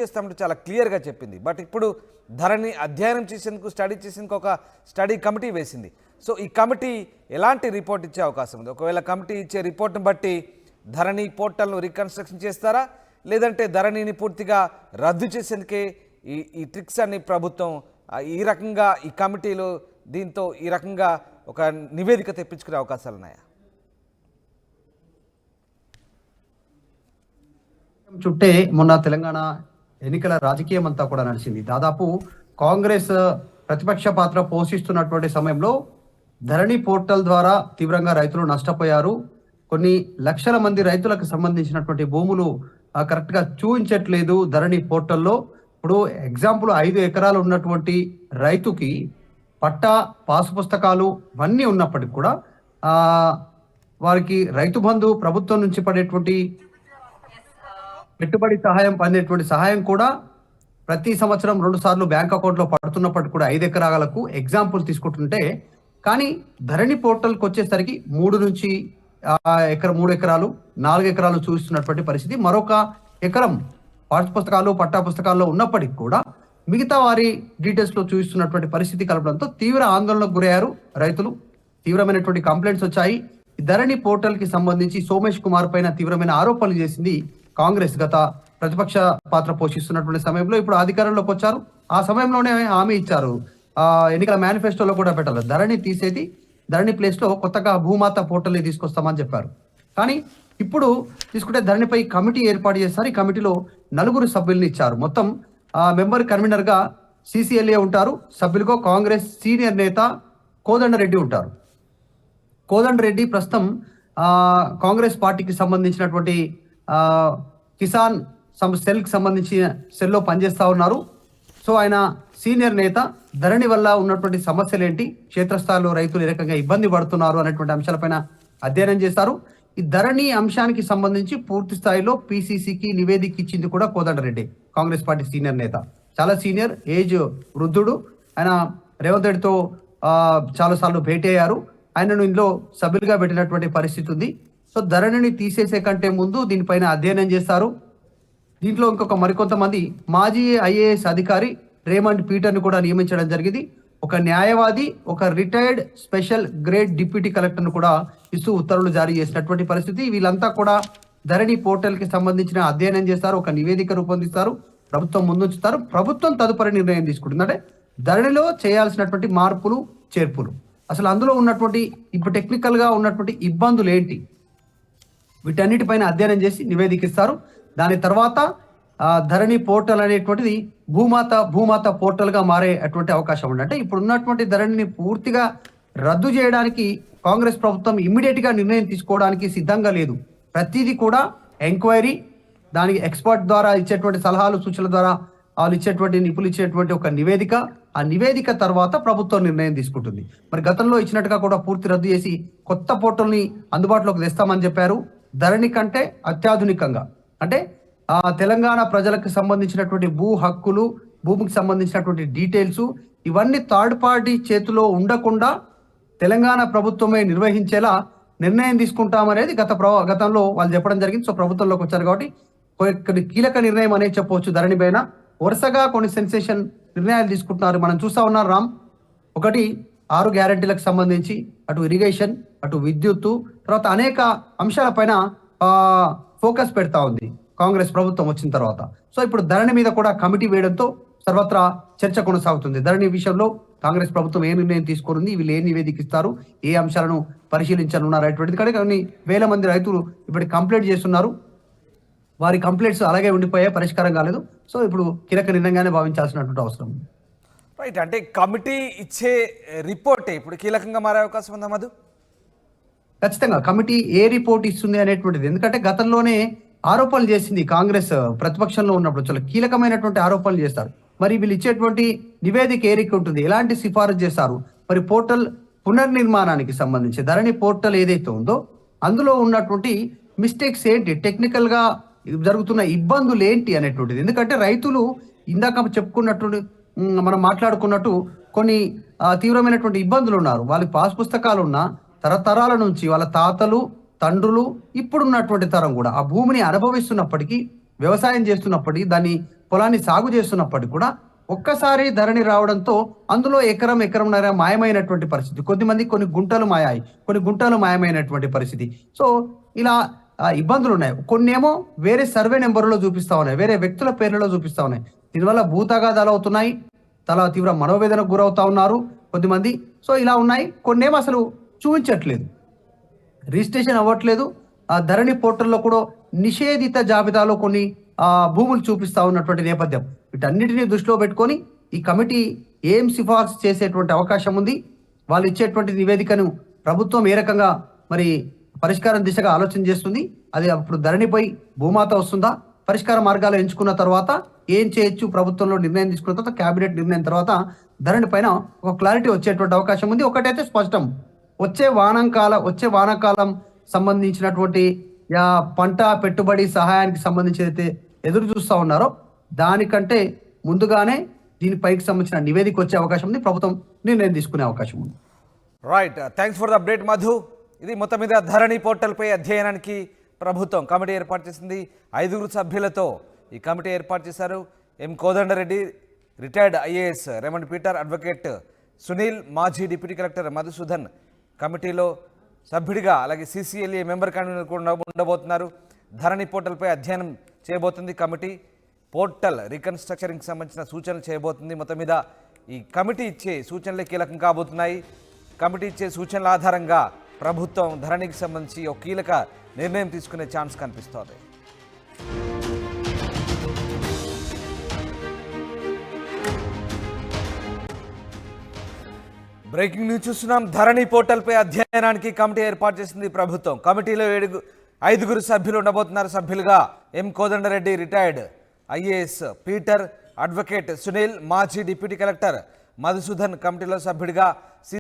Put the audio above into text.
చేస్తామంటే చాలా క్లియర్గా చెప్పింది. బట్ ఇప్పుడు ధరని అధ్యయనం చేసేందుకు స్టడీ చేసేందుకు ఒక స్టడీ కమిటీ వేసింది. సో ఈ కమిటీ ఎలాంటి రిపోర్ట్ ఇచ్చే అవకాశం ఉంది? ఒకవేళ కమిటీ ఇచ్చే రిపోర్ట్ని బట్టి ధరణి పోర్టల్ను రీకన్స్ట్రక్షన్ చేస్తారా, లేదంటే ధరణిని పూర్తిగా రద్దు చేసేందుకే ఈ ట్రిక్స్ అన్ని ప్రభుత్వం ఈ రకంగా ఈ కమిటీలో దీంతో ఈ రకంగా ఒక నివేదిక తెప్పించుకునే అవకాశాలు ఉన్నాయా? చుట్టే మొన్న తెలంగాణ ఎన్నికల రాజకీయం అంతా కూడా నడిచింది. దాదాపు కాంగ్రెస్ ప్రతిపక్ష పాత్ర పోషిస్తున్నటువంటి సమయంలో ధరణి పోర్టల్ ద్వారా తీవ్రంగా రైతులు నష్టపోయారు. కొన్ని లక్షల మంది రైతులకు సంబంధించినటువంటి భూములు కరెక్ట్ గా చూపించట్లేదు ధరణి పోర్టల్లో. ఇప్పుడు ఎగ్జాంపుల్ 5 ఎకరాలు ఉన్నటువంటి రైతుకి పట్టా, పాసు పుస్తకాలు ఇవన్నీ ఉన్నప్పటికీ కూడా వారికి రైతు బంధు ప్రభుత్వం నుంచి పడేటువంటి పెట్టుబడి సహాయం పొందేటువంటి సహాయం కూడా ప్రతి సంవత్సరం 2 సార్లు బ్యాంక్ అకౌంట్లో పడుతున్నప్పటికీ కూడా 5 ఎకరాలకు ఎగ్జాంపుల్ తీసుకుంటుంటే, కానీ ధరణి పోర్టల్కి వచ్చేసరికి 3 నుంచి 3 ఎకరాలు 4 ఎకరాలు చూస్తున్నటువంటి పరిస్థితి. మరొక ఎకరం పాఠ్య పుస్తకాలు, పట్టా పుస్తకాల్లో ఉన్నప్పటికీ కూడా మిగతా వారి డీటెయిల్స్ లో చూస్తున్నటువంటి పరిస్థితి కలపడంతో తీవ్ర ఆందోళనకు గురయ్యారు రైతులు. తీవ్రమైనటువంటి కంప్లైంట్స్ వచ్చాయి. ధరణి పోర్టల్ కి సంబంధించి సోమేష్ కుమార్ పైన తీవ్రమైన ఆరోపణలు చేసింది కాంగ్రెస్. గత ప్రతిపక్ష పాత్ర పోషిస్తున్నటువంటి సమయంలో ఇప్పుడు అధికారంలోకి వచ్చారు. ఆ సమయంలోనే హామీ ఇచ్చారు, ఎన్నికల మేనిఫెస్టోలో కూడా పెట్టారు, ధరణి తీసేది, ధరణి ప్లేస్ లో కొత్తగా భూమాత పోర్టల్ తీసుకొస్తామని చెప్పారు. కానీ ఇప్పుడు తీసుకుంటే ధరణిపై కమిటీ ఏర్పాటు చేస్తారు. ఈ కమిటీలో 4 సభ్యుల్ని ఇచ్చారు. మొత్తం మెంబర్ కన్వీనర్ గా సిసిఎల్ఏ ఉంటారు. సభ్యులుగా కాంగ్రెస్ సీనియర్ నేత కోదండరెడ్డి ఉంటారు. కోదండరెడ్డి ప్రస్తుతం కాంగ్రెస్ పార్టీకి సంబంధించినటువంటి కిసాన్ సెల్ కి సంబంధించిన సెల్లో పనిచేస్తా ఉన్నారు. సో ఆయన సీనియర్ నేత. ధరణి వల్ల ఉన్నటువంటి సమస్యలు ఏంటి, క్షేత్రస్థాయిలో రైతులు ఏ రకంగా ఇబ్బంది పడుతున్నారు అనేటువంటి అంశాలపైన అధ్యయనం చేస్తారు. ఈ ధరణి అంశానికి సంబంధించి పూర్తి స్థాయిలో పిసిసికి నివేదిక ఇచ్చింది కూడా కోదండరెడ్డి, కాంగ్రెస్ పార్టీ సీనియర్ నేత. చాలా సీనియర్, ఏజ్ వృద్ధుడు. ఆయన రేవంత్ రెడ్డితో చాలా సార్లు భేటీ అయ్యారు. ఆయనను ఇందులో సభ్యులుగా పెట్టినటువంటి పరిస్థితి ఉంది. సో ధరణిని తీసేసే కంటే ముందు దీనిపైన అధ్యయనం చేస్తారు. దీంట్లో ఇంకొక మరికొంతమంది మాజీ ఐఏఎస్ అధికారి రేమండ్ పీటర్ని కూడా నియమించడం జరిగింది. ఒక న్యాయవాది, ఒక రిటైర్డ్ స్పెషల్ గ్రేడ్ డిప్యూటీ కలెక్టర్ను కూడా ఇస్తూ ఉత్తర్వులు జారీ చేసినటువంటి పరిస్థితి. వీళ్ళంతా కూడా ధరణి పోర్టల్ కి సంబంధించిన అధ్యయనం చేస్తారు, ఒక నివేదిక రూపొందిస్తారు, ప్రభుత్వం ముందుంచుతారు. ప్రభుత్వం తదుపరి నిర్ణయం తీసుకుంటుంది. అంటే ధరణిలో చేయాల్సినటువంటి మార్పులు, చేర్పులు, అసలు అందులో ఉన్నటువంటి ఇప్పుడు టెక్నికల్ గా ఉన్నటువంటి ఇబ్బందులు ఏంటి, వీటన్నిటిపైన అధ్యయనం చేసి నివేదిక ఇస్తారు. దాని తర్వాత ధరణి పోర్టల్ అనేటువంటిది భూమాత పోర్టల్ గా మారే అటువంటి అవకాశం ఉంది. అంటే ఇప్పుడు ఉన్నటువంటి ధరణిని పూర్తిగా రద్దు చేయడానికి కాంగ్రెస్ ప్రభుత్వం ఇమ్మీడియట్ గా నిర్ణయం తీసుకోవడానికి సిద్ధంగా లేదు. ప్రతిదీ కూడా ఎంక్వైరీ, దానికి ఎక్స్పర్ట్ ద్వారా ఇచ్చేటువంటి సలహాలు, సూచనల ద్వారా వాళ్ళు ఇచ్చేటువంటి నిపుణులు ఇచ్చేటువంటి ఒక నివేదిక, ఆ నివేదిక తర్వాత ప్రభుత్వం నిర్ణయం తీసుకుంటుంది. మరి గతంలో ఇచ్చినట్టుగా కూడా పూర్తి రద్దు చేసి కొత్త పోర్టల్ని అందుబాటులోకి తెస్తామని చెప్పారు. ధరణి కంటే అత్యాధునికంగా, అంటే తెలంగాణ ప్రజలకు సంబంధించినటువంటి భూ హక్కులు, భూమికి సంబంధించినటువంటి డీటెయిల్స్ ఇవన్నీ థర్డ్ పార్టీ చేతిలో ఉండకుండా తెలంగాణ ప్రభుత్వమే నిర్వహించేలా నిర్ణయం తీసుకుంటామనేది గతంలో వాళ్ళు చెప్పడం జరిగింది. సో ప్రభుత్వంలోకి వచ్చారు కాబట్టి కొన్ని కీలక నిర్ణయం అనేది చెప్పవచ్చు. ధరణి పైన వరుసగా కొన్ని సెన్సేషన్ నిర్ణయాలు తీసుకుంటున్నారు. మనం చూస్తా ఉన్నారు రామ్. ఒకటి 6 గ్యారెంటీలకు సంబంధించి, అటు ఇరిగేషన్, అటు విద్యుత్తు, తర్వాత అనేక అంశాలపైన ఫోకస్ పెడతా ఉంది కాంగ్రెస్ ప్రభుత్వం వచ్చిన తర్వాత. సో ఇప్పుడు ధరణి మీద కూడా కమిటీ వేయడంతో సర్వత్రా చర్చ కొనసాగుతుంది. ధరణి విషయంలో కాంగ్రెస్ ప్రభుత్వం ఏ నిర్ణయం తీసుకుంది, వీళ్ళు ఏ నివేదిక ఇస్తారు, ఏ అంశాలను పరిశీలించనున్నారు అనేటువంటిది. కానీ కొన్ని వేల మంది రైతులు ఇప్పుడు కంప్లైంట్ చేస్తున్నారు. వారి కంప్లైంట్స్ అలాగే ఉండిపోయే, పరిష్కారం కాలేదు. సో ఇప్పుడు కీలక నిర్ణయంగానే భావించాల్సినటువంటి అవసరం ఉంది. రైట్, అంటే కమిటీ ఇచ్చే రిపోర్టే ఇప్పుడు కీలకంగా మారే అవకాశం ఉందా మధు? ఖచ్చితంగా కమిటీ ఏ రిపోర్ట్ ఇస్తుంది అనేటువంటిది. ఎందుకంటే గతంలోనే ఆరోపణలు చేసింది కాంగ్రెస్ ప్రతిపక్షంలో ఉన్నప్పుడు, చాలా కీలకమైనటువంటి ఆరోపణలు చేస్తారు. మరి వీళ్ళు ఇచ్చేటువంటి నివేదిక ఏరిక ఉంటుంది, ఎలాంటి సిఫారసు చేస్తారు, మరి పోర్టల్ పునర్నిర్మాణానికి సంబంధించి ధరణి పోర్టల్ ఏదైతే ఉందో అందులో ఉన్నటువంటి మిస్టేక్స్ ఏంటి, టెక్నికల్ గా జరుగుతున్న ఇబ్బందులు ఏంటి అనేటువంటిది. ఎందుకంటే రైతులు ఇందాక చెప్పుకున్నట్టు, మనం మాట్లాడుకున్నట్టు కొన్ని తీవ్రమైనటువంటి ఇబ్బందులు ఉన్నారు. వాళ్ళకి పాస్ పుస్తకాలు ఉన్నా తరతరాల నుంచి వాళ్ళ తాతలు, తండ్రులు, ఇప్పుడున్నటువంటి తరం కూడా ఆ భూమిని అనుభవిస్తున్నప్పటికీ, వ్యవసాయం చేస్తున్నప్పటికీ, దాన్ని పొలాన్ని సాగు చేస్తున్నప్పటికీ కూడా ఒక్కసారి ధరణి రావడంతో అందులో ఎకరంన్నర మాయమైనటువంటి పరిస్థితి. కొద్దిమంది కొన్ని గుంటలు మాయాయి, కొన్ని గుంటలు మాయమైనటువంటి పరిస్థితి. సో ఇలా ఇబ్బందులు ఉన్నాయి. కొన్నేమో వేరే సర్వే నెంబర్లో చూపిస్తా ఉన్నాయి, వేరే వ్యక్తుల పేర్లలో చూపిస్తా ఉన్నాయి. దీనివల్ల భూతగాదాలు అవుతున్నాయి, చాలా తీవ్ర మనోవేదనకు గురవుతా ఉన్నారు కొద్దిమంది. సో ఇలా ఉన్నాయి. కొన్నేమో అసలు చూపించట్లేదు, రిజిస్ట్రేషన్ అవ్వట్లేదు. ఆ ధరణి పోర్టల్లో కూడా నిషేధిత జాబితాలో కొన్ని భూములు చూపిస్తా ఉన్నటువంటి నేపథ్యం. వీటన్నిటిని దృష్టిలో పెట్టుకొని ఈ కమిటీ ఏం సిఫార్సు చేసేటువంటి అవకాశం ఉంది, వాళ్ళు ఇచ్చేటువంటి నివేదికను ప్రభుత్వం ఏ రకంగా మరి పరిష్కారం దిశగా ఆలోచన చేస్తుంది, అది అప్పుడు ధరణిపై భూమాత వస్తుందా, పరిష్కార మార్గాలు ఎంచుకున్న తర్వాత ఏం చేయొచ్చు, ప్రభుత్వంలో నిర్ణయం తీసుకున్న తర్వాత కేబినెట్ నిర్ణయం తర్వాత ధరణి పైన ఒక క్లారిటీ వచ్చేటువంటి అవకాశం ఉంది. ఒకటైతే స్పష్టం, వచ్చే వానాకాలం సంబంధించినటువంటి పంట పెట్టుబడి సహాయానికి సంబంధించి అయితే ఎదురు చూస్తూ ఉన్నారో దానికంటే ముందుగానే దీనిపైకి సంబంధించిన నివేదిక వచ్చే అవకాశం ఉంది, ప్రభుత్వం నిర్ణయం తీసుకునే అవకాశం ఉంది. Right, thanks for the update Madhu. ఇది మొత్తం మీద ధరణి పోర్టల్పై అధ్యయనానికి ప్రభుత్వం కమిటీ ఏర్పాటు చేసింది. 5 సభ్యులతో ఈ కమిటీ ఏర్పాటు చేశారు. M Kodandareddy, retired IAS Raymond Peter, advocate Sunil, మాజీ డిప్యూటీ కలెక్టర్ మధుసూదన్ కమిటీలో సభ్యుడిగా, అలాగే CCLA మెంబర్ కన్వీనర్ కూడా ఉండబోతున్నారు. ధరణి పోర్టల్పై అధ్యయనం చేయబోతుంది కమిటీ. పోర్టల్ రీకన్స్ట్రక్చరింగ్కి సంబంధించిన సూచనలు చేయబోతుంది. మొత్తం మీద ఈ కమిటీ ఇచ్చే సూచనలే కీలకం కాబోతున్నాయి. కమిటీ ఇచ్చే సూచనల ఆధారంగా ప్రభుత్వం ధరణికి సంబంధించి ఒక కీలక నిర్ణయం తీసుకునే ఛాన్స్ కనిపిస్తోంది. బ్రేకింగ్ న్యూస్ చూస్తున్నాం. ధరణి పోర్టల్పై అధ్యయనానికి కమిటీ ఏర్పాటు చేసింది ప్రభుత్వం. కమిటీలో 5 సభ్యులు ఉండబోతున్నారు. సభ్యులుగా M Kodandareddy, retired IAS, Peter, advocate Sunil, మాజీ డిప్యూటీ కలెక్టర్ మధుసూదన్ కమిటీలో సభ్యుడిగా,